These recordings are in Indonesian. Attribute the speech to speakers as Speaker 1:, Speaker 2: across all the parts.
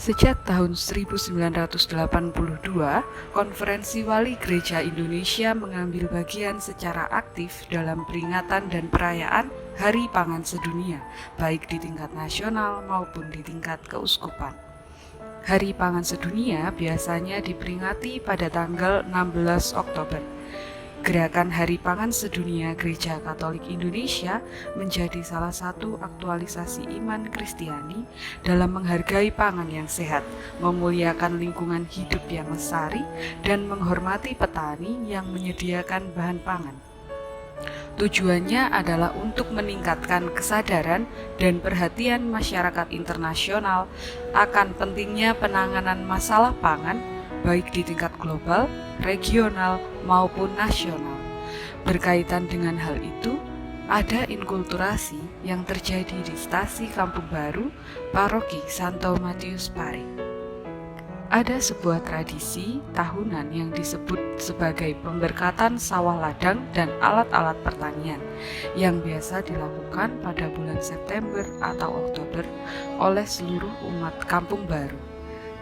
Speaker 1: Sejak tahun 1982, Konferensi Wali Gereja Indonesia mengambil bagian secara aktif dalam peringatan dan perayaan Hari Pangan Sedunia, baik di tingkat nasional maupun di tingkat keuskupan. Hari Pangan Sedunia biasanya diperingati pada tanggal 16 Oktober. Gerakan Hari Pangan Sedunia Gereja Katolik Indonesia menjadi salah satu aktualisasi iman Kristiani dalam menghargai pangan yang sehat, memuliakan lingkungan hidup yang lestari, dan menghormati petani yang menyediakan bahan pangan. Tujuannya adalah untuk meningkatkan kesadaran dan perhatian masyarakat internasional akan pentingnya penanganan masalah pangan baik di tingkat global, regional, maupun nasional. Berkaitan dengan hal itu, ada inkulturasi yang terjadi di Stasi Kampung Baru, Paroki Santo Matius Pare. Ada sebuah tradisi tahunan yang disebut sebagai pemberkatan sawah ladang dan alat-alat pertanian yang biasa dilakukan pada bulan September atau Oktober oleh seluruh umat Kampung Baru.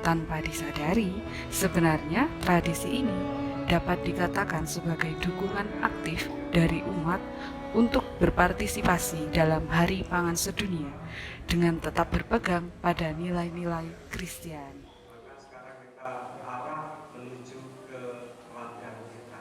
Speaker 1: Tanpa disadari, sebenarnya tradisi ini dapat dikatakan sebagai dukungan aktif dari umat untuk berpartisipasi dalam Hari Pangan Sedunia dengan tetap berpegang pada nilai-nilai Kristiani.
Speaker 2: Maka sekarang kita berarah menuju ke ladang kita.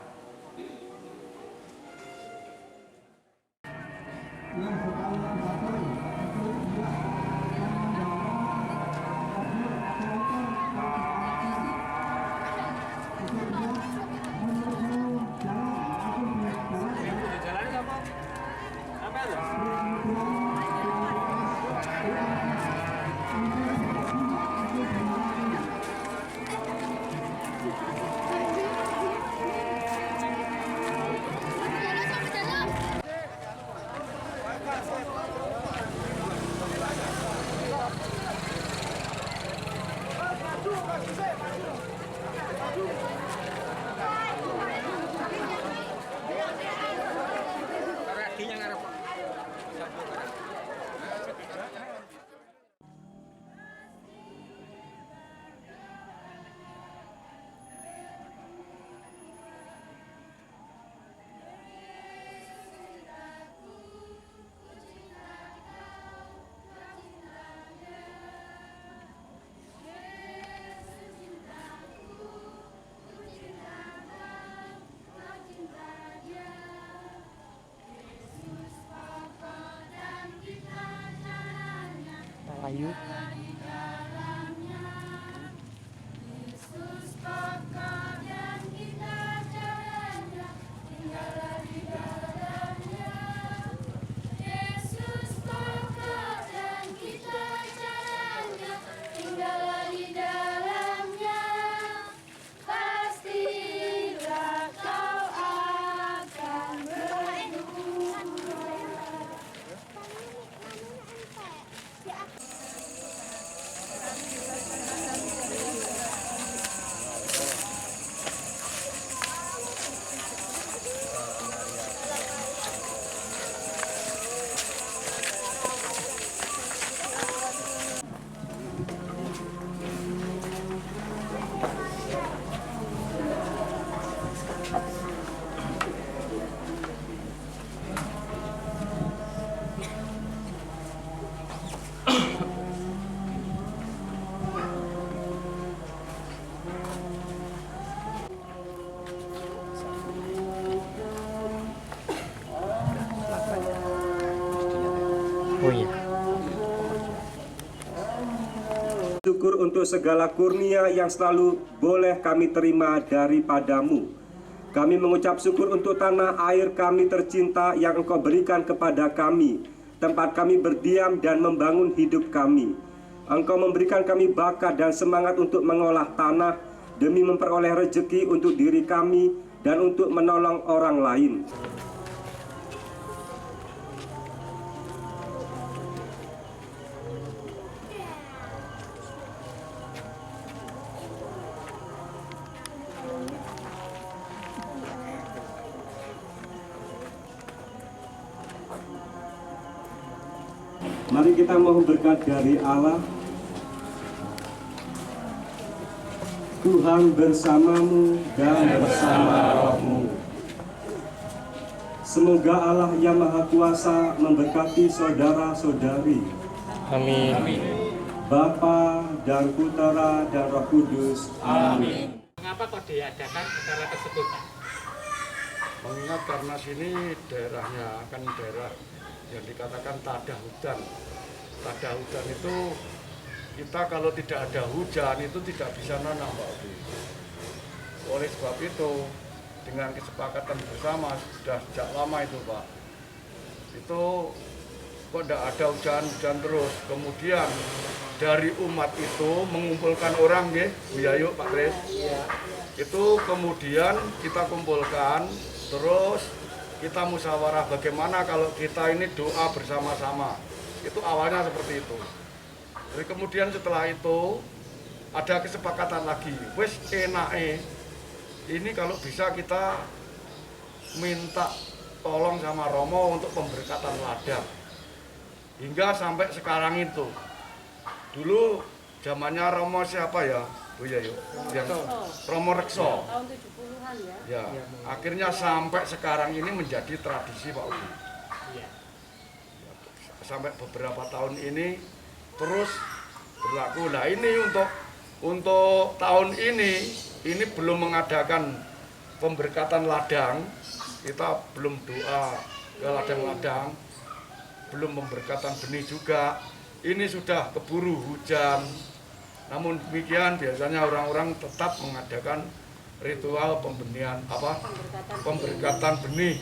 Speaker 1: Ayu.
Speaker 2: Syukur untuk segala kurnia yang selalu boleh kami terima daripadamu. Kami mengucap syukur untuk tanah air kami tercinta yang Engkau berikan kepada kami, tempat kami berdiam dan membangun hidup kami. Engkau memberikan kami bakat dan semangat untuk mengolah tanah demi memperoleh rezeki untuk diri kami dan untuk menolong orang lain. Mari kita mohon berkat dari Allah. Tuhan bersamamu dan bersama rohmu. Semoga Allah yang Maha Kuasa memberkati saudara-saudari.
Speaker 3: Amin.
Speaker 2: Bapa dan Putera dan Roh Kudus. Amin.
Speaker 3: Mengapa kok diadakan acara tersebut?
Speaker 4: Mengingat karena sini daerahnya kan daerah yang dikatakan tada hujan. Tada hujan itu kita kalau tidak ada hujan itu tidak bisa nanam, Pak Obi. Oleh sebab itu dengan kesepakatan bersama sudah sejak lama itu, Pak, itu kok tidak ada hujan terus. Kemudian dari umat itu mengumpulkan orang, ya, Bu Yayu, Pak Kris. Itu kemudian kita kumpulkan, terus kita musyawarah bagaimana kalau kita ini doa bersama-sama. Itu awalnya seperti itu. Jadi kemudian setelah itu ada kesepakatan lagi, wes enake ini kalau bisa kita minta tolong sama Romo untuk pemberkatan ladang. Hingga sampai sekarang itu. Dulu zamannya Romo siapa ya, Bu Yayu? Yang Romo Rekso.
Speaker 5: Tahun 70-an
Speaker 4: Ya, akhirnya sampai sekarang ini menjadi tradisi, Pak Ugi. Sampai beberapa tahun ini terus berlaku. Nah, ini untuk tahun ini belum mengadakan pemberkatan ladang. Kita belum doa ke ladang-ladang, belum pemberkatan benih juga. Ini sudah keburu hujan. Namun demikian biasanya orang-orang tetap mengadakan ritual pembenihan pemberkatan benih.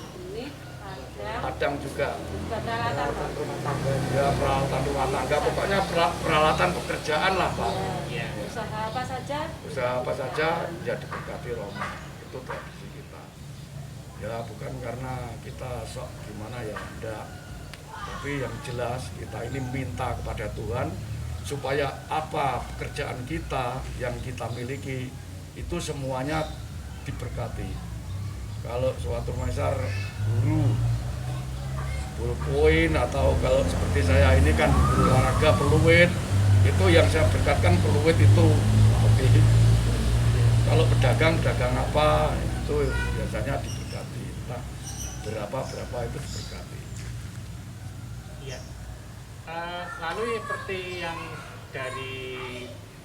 Speaker 4: Ladang juga. Ya, peralatan rumah tangga, pokoknya peralatan pekerjaan lah, Pak.
Speaker 5: Ya. Usaha apa saja?
Speaker 4: Usaha apa saja ya diberkati Romo. Itu tradisi kita. Ya, bukan karena kita sok gimana ya, enggak. Tapi yang jelas kita ini minta kepada Tuhan supaya apa pekerjaan kita yang kita miliki itu semuanya diberkati. Kalau suatu masyar guru ballpoint atau kalau seperti saya ini kan olahraga peluit, itu yang saya berkatkan peluit itu. Oke. Kalau pedagang apa itu biasanya diberkati. Nah, berapa itu diberkati.
Speaker 3: Iya. Lalu seperti yang dari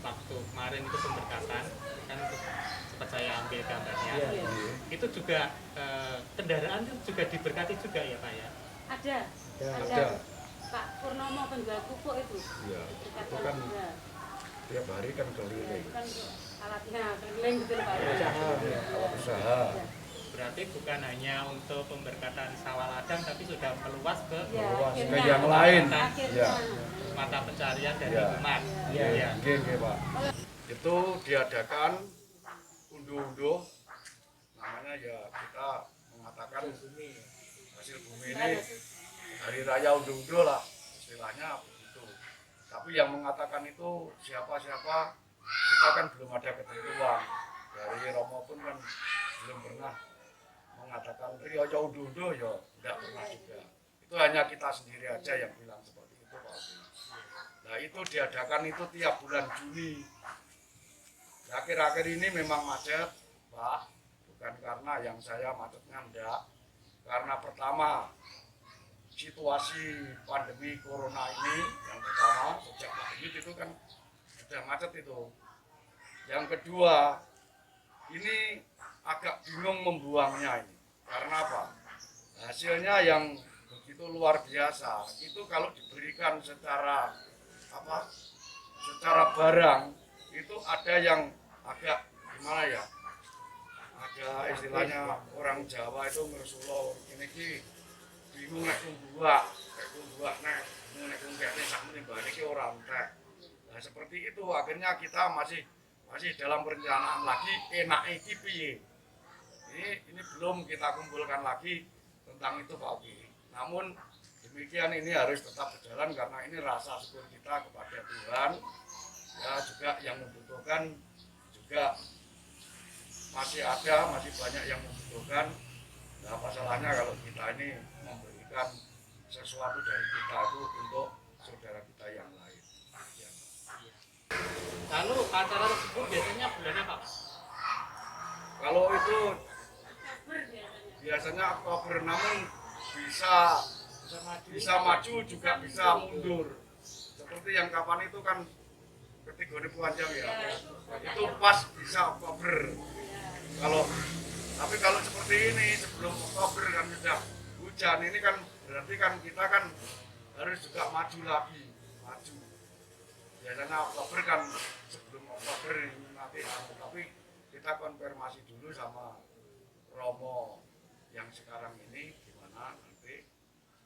Speaker 3: waktu kemarin itu pemberkatan kan sempat saya ambil gambarnya. Itu juga kendaraan itu juga diberkati juga ya, Pak ya?
Speaker 5: Ada. Pak Purnomo penjual pupuk itu.
Speaker 4: Iya. Itu kan tiap hari kan keliling.
Speaker 5: Itu kan alatnya keliling gitu Pak.
Speaker 4: Usaha.
Speaker 3: Berarti bukan hanya untuk pemberkatan sawah ladang tapi sudah meluas ke
Speaker 4: Ke yang lain. Ya.
Speaker 3: mata pencarian dari
Speaker 4: Ya.
Speaker 3: umat.
Speaker 4: Iya, Pak. Itu diadakan unduh-unduh, namanya ya kita mengatakan hasil bumi ini hari raya unduh-unduh lah, istilahnya begitu. Tapi yang mengatakan itu siapa-siapa, kita kan belum ada ketentuan. Dari Romo pun kan belum pernah mengatakan raya unduh-unduh, ya tidak pernah juga. Itu hanya kita sendiri aja yang bilang seperti itu, Pak. Nah, itu diadakan itu tiap bulan Juni. Akhir-akhir ini memang macet, Pak. Bukan karena yang saya macetnya enggak. Karena pertama, situasi pandemi corona ini, yang pertama, sejak Maret itu kan sudah macet itu. Yang kedua, ini agak bingung membuangnya ini. Karena apa? Hasilnya yang begitu luar biasa. Itu kalau diberikan secara barang, itu ada yang agak gimana ya, ada istilahnya orang Jawa itu ngersulo ini bingung nek buah nek kene sak meneh iki ora entek. Nah, seperti itu akhirnya kita masih dalam perencanaan lagi enake iki piye. Ini belum kita kumpulkan lagi tentang itu, Pak Oki. Namun demikian ini harus tetap berjalan karena ini rasa syukur kita kepada Tuhan. Ya, juga yang membutuhkan juga masih banyak yang membutuhkan. Nah, masalahnya kalau kita ini memberikan sesuatu dari kita itu untuk saudara kita yang lain. Ya.
Speaker 3: Lalu acara tersebut biasanya bulan apa, Pak?
Speaker 4: Kalau itu
Speaker 5: Oktober biasanya.
Speaker 4: biasanya Oktober, namun bisa maju juga bisa mundur. Seperti yang kapan itu kan kategori panjang ya. Itu pas bisa Oktober. Tapi kalau seperti ini sebelum Oktober kan sudah hujan, ini kan berarti kan kita kan harus juga maju lagi, maju. Biasanya Oktober kan sebelum Oktober ini nanti, tapi kita konfirmasi dulu sama Romo yang sekarang ini gimana nanti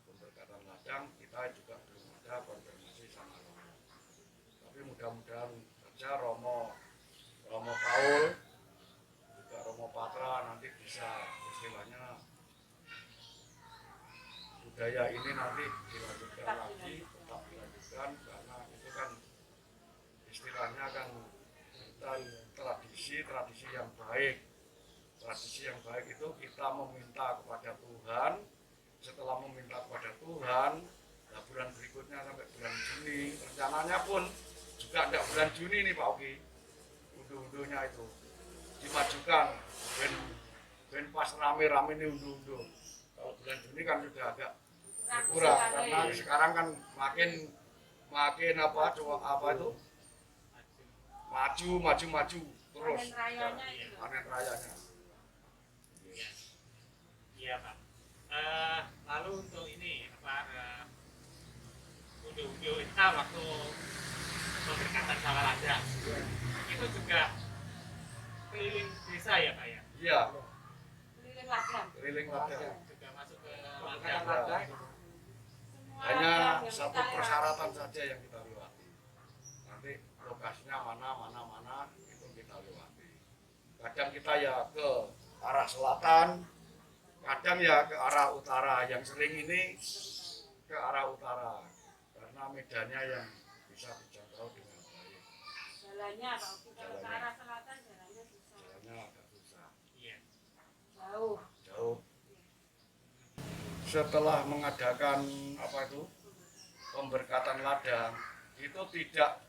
Speaker 4: pemberkatan ladang, kita juga belum ada konfirmasi sama Romo. Tapi mudah-mudahan saja Romo Paul juga Romo Patra nanti bisa istilahnya budaya ini nanti dilanjutkan lagi, tetap dilanjutkan, karena itu kan istilahnya kan kita tradisi yang baik. Tradisi yang baik itu kita meminta kepada Tuhan. Setelah meminta kepada Tuhan, nah bulan berikutnya sampai bulan Juni, rencananya pun juga tidak bulan Juni nih Pak Oki, unduh-unduhnya itu dimajukan, ben pas rame-rame nih unduh-unduh. Kalau bulan Juni kan sudah agak kurang, karena sekarang kan makin apa itu maju terus panen rayanya.
Speaker 3: Iya, Pak. Lalu untuk ini unduh-unduh kita waktu pemberkatan sawah ladang itu juga keliling desa ya, Pak ya?
Speaker 4: Iya,
Speaker 5: Keliling ladang.
Speaker 4: keliling ladang.
Speaker 3: Juga masuk ke ladang.
Speaker 4: Hanya satu persyaratan saja yang kita lewati. Nanti lokasinya mana itu kita lewati. Kadang kita ya ke arah selatan, kadang ya ke arah utara. Yang sering ini ke arah utara karena medannya yang bisa dijangkau dengan baik.
Speaker 5: Jalannya Pak Oki, kalau ke arah selatan jalannya susah.
Speaker 4: Jalannya agak susah,
Speaker 3: Iya.
Speaker 5: Jauh.
Speaker 4: Setelah mengadakan pemberkatan ladang, itu tidak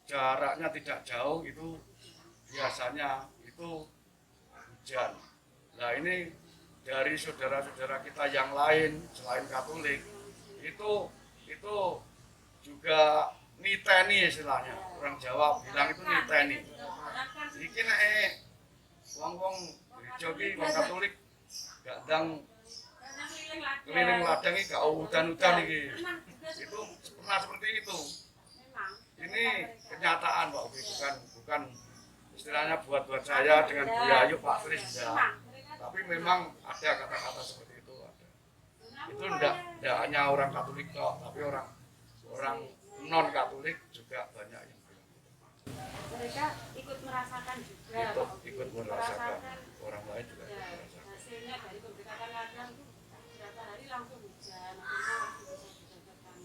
Speaker 4: jaraknya tidak jauh, itu biasanya itu hujan. Nah ini dari saudara-saudara kita yang lain selain Katolik itu juga niteni istilahnya, orang Jawa bilang itu niteni. Iki nek wong gereja iki wong Katolik gak ndang keliling ladang iki gak udan-udan iki. Itu pernah seperti itu. Ini kenyataan Pak Ubi, bukan istilahnya buat saya dengan Bu Yayu Pak Kris ya. Tapi memang ada kata-kata seperti itu ada. Itu enggak hanya orang Katolik kok, tapi orang non Katolik juga banyak yang bilang gitu.
Speaker 5: Mereka ikut merasakan juga.
Speaker 4: Ikut merasakan, orang lain juga ikut
Speaker 5: Ya,
Speaker 4: merasakan.
Speaker 5: hasilnya dari pemberkatan ladang itu berapa hari langsung hujan, akhirnya langsung bisa didapatkan.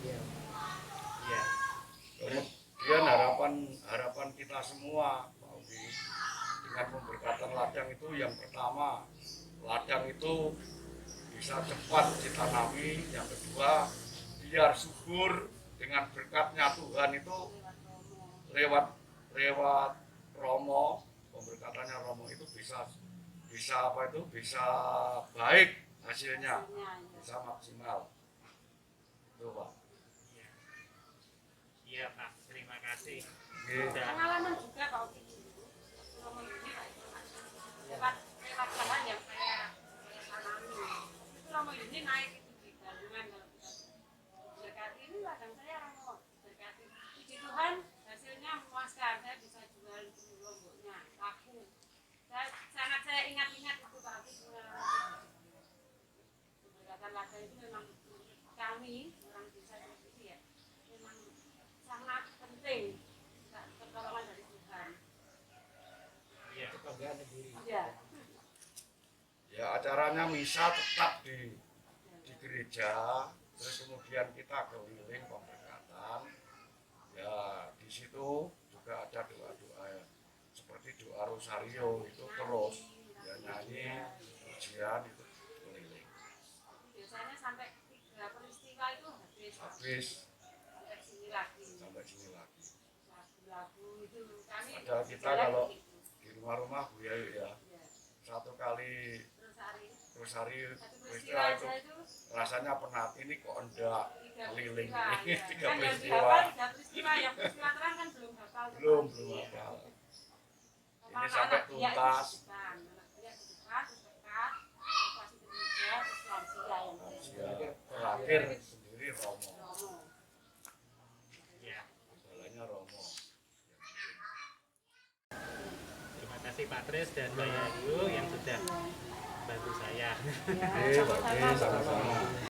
Speaker 3: Iya.
Speaker 4: Kemudian harapan kita semua Pak Ubi, dengan pemberkatan ladang itu yang pertama, ladang itu bisa cepat ditanami, yang kedua biar subur dengan berkatnya Tuhan itu lewat Romo, pemberkatannya Romo itu bisa baik hasilnya, bisa maksimal. Itu Pak.
Speaker 3: Iya, Pak. Terima kasih.
Speaker 4: Oke.
Speaker 5: Pengalaman juga Pak Oki. Ngomong ini Pak, lewat bahan yang saya alami. Itu Romo ini naik itu di gandungan kalau kita berkati ini ladang saya Romo berkati. Puji Tuhan hasilnya memuaskan, saya bisa jual di Lomboknya, laku. Saya ingat-ingat itu Pak Oki pengalaman. Pemberkatan ladang itu memang kami orang desa itu ya memang sangat penting pertolongan dari Tuhan.
Speaker 3: Iya.
Speaker 5: Iya.
Speaker 4: Ya acaranya misa tetap di gereja, terus kemudian kita keliling pemberkatan. Ya di situ juga ada doa-doa ya, seperti doa rosario itu terus ya nyanyi pujian itu keliling.
Speaker 5: Biasanya sampai 3 peristiwa itu habis.
Speaker 4: Habis Padahal kita kalau di rumah-rumah Bu Yayu ya, satu kali terus hari peristiwa itu rasanya penat. Ini kok enggak keliling ini 3 peristiwa. Belum hafal. Ini sampai tuntas. Terakhir sendiri Romo.
Speaker 3: Ya,
Speaker 4: Jalannya Romo.
Speaker 3: terima kasih Pak Tris dan Mbak Yayu yang sudah bantu saya.
Speaker 4: Sama-sama.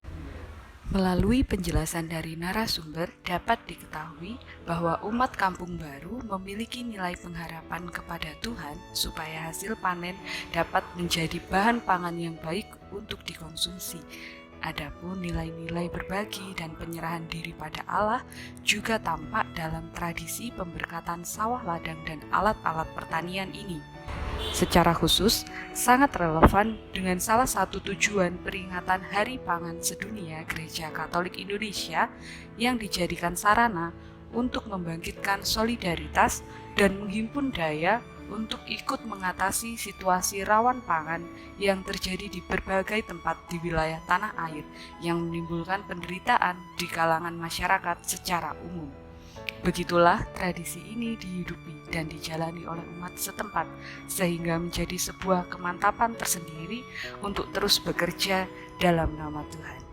Speaker 1: Melalui penjelasan dari narasumber dapat diketahui bahwa umat Kampung Baru memiliki nilai pengharapan kepada Tuhan supaya hasil panen dapat menjadi bahan pangan yang baik untuk dikonsumsi. Adapun nilai-nilai berbagi dan penyerahan diri pada Allah juga tampak dalam tradisi pemberkatan sawah ladang dan alat-alat pertanian ini. Secara khusus, sangat relevan dengan salah satu tujuan peringatan Hari Pangan Sedunia Gereja Katolik Indonesia yang dijadikan sarana untuk membangkitkan solidaritas dan menghimpun daya untuk ikut mengatasi situasi rawan pangan yang terjadi di berbagai tempat di wilayah tanah air yang menimbulkan penderitaan di kalangan masyarakat secara umum. Begitulah tradisi ini dihidupi dan dijalani oleh umat setempat sehingga menjadi sebuah kemantapan tersendiri untuk terus bekerja dalam nama Tuhan.